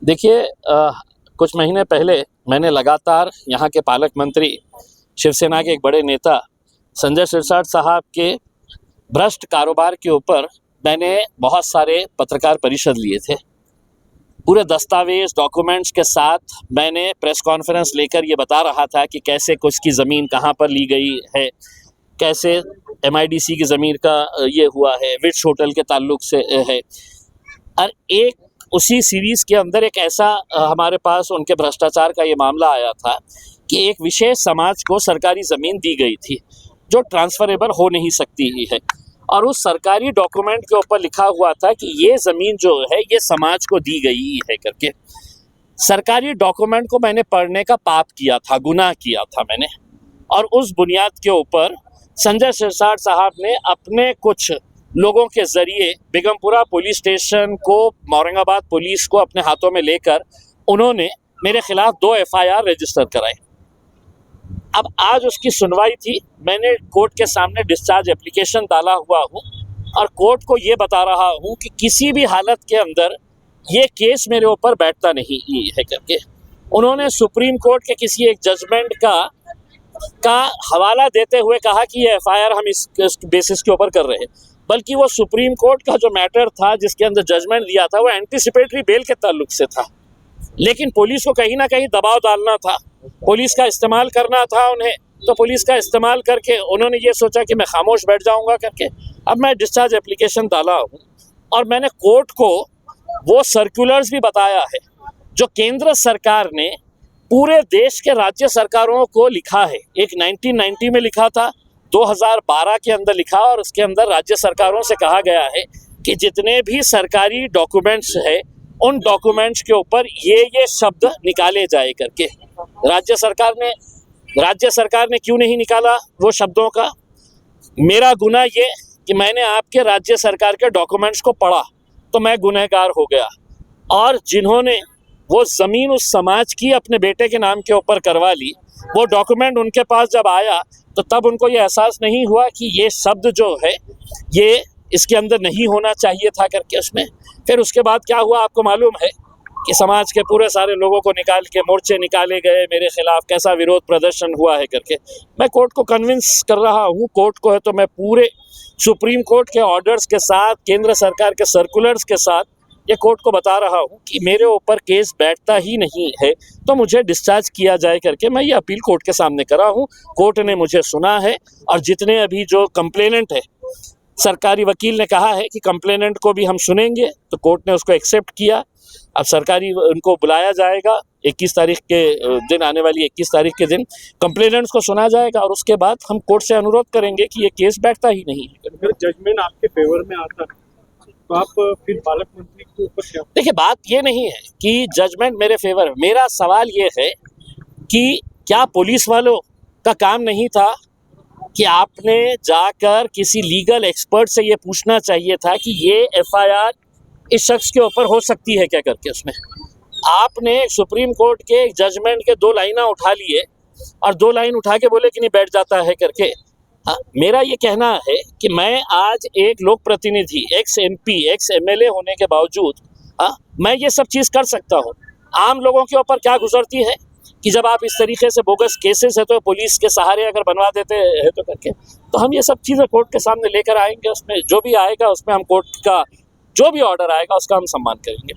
देखिए, कुछ महीने पहले मैंने लगातार यहाँ के पालक मंत्री, शिवसेना के एक बड़े नेता संजय सिरसाट साहब के भ्रष्ट कारोबार के ऊपर मैंने बहुत सारे पत्रकार परिषद लिए थे। पूरे दस्तावेज डॉक्यूमेंट्स के साथ मैंने प्रेस कॉन्फ्रेंस लेकर ये बता रहा था कि कैसे कुछ की ज़मीन कहाँ पर ली गई है, कैसे MIDC की ज़मीन का ये हुआ है, विट्स होटल के ताल्लुक से है। और एक उसी सीरीज़ के अंदर एक ऐसा हमारे पास उनके भ्रष्टाचार का ये मामला आया था कि एक विशेष समाज को सरकारी ज़मीन दी गई थी जो ट्रांसफरेबल हो नहीं सकती ही है, और उस सरकारी डॉक्यूमेंट के ऊपर लिखा हुआ था कि ये ज़मीन जो है ये समाज को दी गई है करके। सरकारी डॉक्यूमेंट को मैंने पढ़ने का पाप किया था, गुनाह किया था मैंने, और उस बुनियाद के ऊपर संजय सिरसाट साहब ने अपने कुछ लोगों के ज़रिए बेगमपुरा पुलिस स्टेशन को, औरंगाबाद पुलिस को अपने हाथों में लेकर उन्होंने मेरे खिलाफ 2 FIR रजिस्टर कराए। अब आज उसकी सुनवाई थी, मैंने कोर्ट के सामने डिस्चार्ज एप्लीकेशन डाला हुआ हूँ और कोर्ट को ये बता रहा हूँ कि किसी भी हालत के अंदर ये केस मेरे ऊपर बैठता नहीं है करके। उन्होंने सुप्रीम कोर्ट के किसी एक जजमेंट का हवाला देते हुए कहा कि ये FIR हम इस बेसिस के ऊपर कर रहे हैं, बल्कि वो सुप्रीम कोर्ट का जो मैटर था जिसके अंदर जजमेंट दिया था वो एंटीसिपेटरी बेल के ताल्लुक से था। लेकिन पुलिस को कहीं ना कहीं दबाव डालना था, पुलिस का इस्तेमाल करना था उन्हें, तो पुलिस का इस्तेमाल करके उन्होंने ये सोचा कि मैं खामोश बैठ जाऊंगा करके। अब मैं डिस्चार्ज एप्लीकेशन डाला हूँ और मैंने कोर्ट को वो सर्कुलर्स भी बताया है जो केंद्र सरकार ने पूरे देश के राज्य सरकारों को लिखा है। एक 1990 में लिखा था, 2012 के अंदर लिखा, और उसके अंदर राज्य सरकारों से कहा गया है कि जितने भी सरकारी डॉक्यूमेंट्स है उन डॉक्यूमेंट्स के ऊपर ये शब्द निकाले जाए करके। राज्य सरकार ने क्यों नहीं निकाला वो शब्दों का? मेरा गुनाह ये कि मैंने आपके राज्य सरकार के डॉक्यूमेंट्स को पढ़ा तो मैं गुनहगार हो गया, और जिन्होंने वो ज़मीन उस समाज की अपने बेटे के नाम के ऊपर करवा ली, वो डॉक्यूमेंट उनके पास जब आया तो तब उनको ये एहसास नहीं हुआ कि ये शब्द जो है ये इसके अंदर नहीं होना चाहिए था करके उसमें। फिर उसके बाद क्या हुआ आपको मालूम है कि समाज के पूरे सारे लोगों को निकाल के मोर्चे निकाले गए मेरे खिलाफ, कैसा विरोध प्रदर्शन हुआ है करके। मैं कोर्ट को कन्विंस कर रहा हूँ, कोर्ट को है तो मैं पूरे सुप्रीम कोर्ट के ऑर्डर्स के साथ, केंद्र सरकार के सर्कुलर्स के साथ ये कोर्ट को बता रहा हूँ कि मेरे ऊपर केस बैठता ही नहीं है तो मुझे डिस्चार्ज किया जाए करके मैं ये अपील कोर्ट के सामने करा हूँ। कोर्ट ने मुझे सुना है, और जितने अभी जो कंप्लेनेंट है, सरकारी वकील ने कहा है कि कंप्लेनेंट को भी हम सुनेंगे, तो कोर्ट ने उसको एक्सेप्ट किया। अब सरकारी उनको बुलाया जाएगा 21 तारीख के दिन, आने वाली 21 तारीख के दिन कंप्लेनेंट्स को सुना जाएगा, और उसके बाद हम कोर्ट से अनुरोध करेंगे कि ये केस बैठता ही नहीं है। अगर जजमेंट आपके फेवर में आता है तो आप फिर पालक मंत्री के ऊपर क्या? देखिए, बात ये नहीं है कि जजमेंट मेरे फेवर, मेरा सवाल ये है कि क्या पुलिस वालों का काम नहीं था कि आपने जाकर किसी लीगल एक्सपर्ट से ये पूछना चाहिए था कि ये FIR इस शख्स के ऊपर हो सकती है क्या करके। उसमें आपने सुप्रीम कोर्ट के एक जजमेंट के 2 लाइना उठा लिए और 2 लाइन उठा के बोले कि नहीं बैठ जाता है करके। हाँ, मेरा ये कहना है कि मैं आज एक लोक प्रतिनिधि, ex-MP, ex-MLA होने के बावजूद मैं ये सब चीज़ कर सकता हूँ। आम लोगों के ऊपर क्या गुजरती है कि जब आप इस तरीके से बोगस केसेस है तो पुलिस के सहारे अगर बनवा देते हैं तो करके, तो हम ये सब चीज़ें कोर्ट के सामने लेकर आएंगे। उसमें जो भी आएगा उसमें हम कोर्ट का जो भी ऑर्डर आएगा उसका हम सम्मान करेंगे।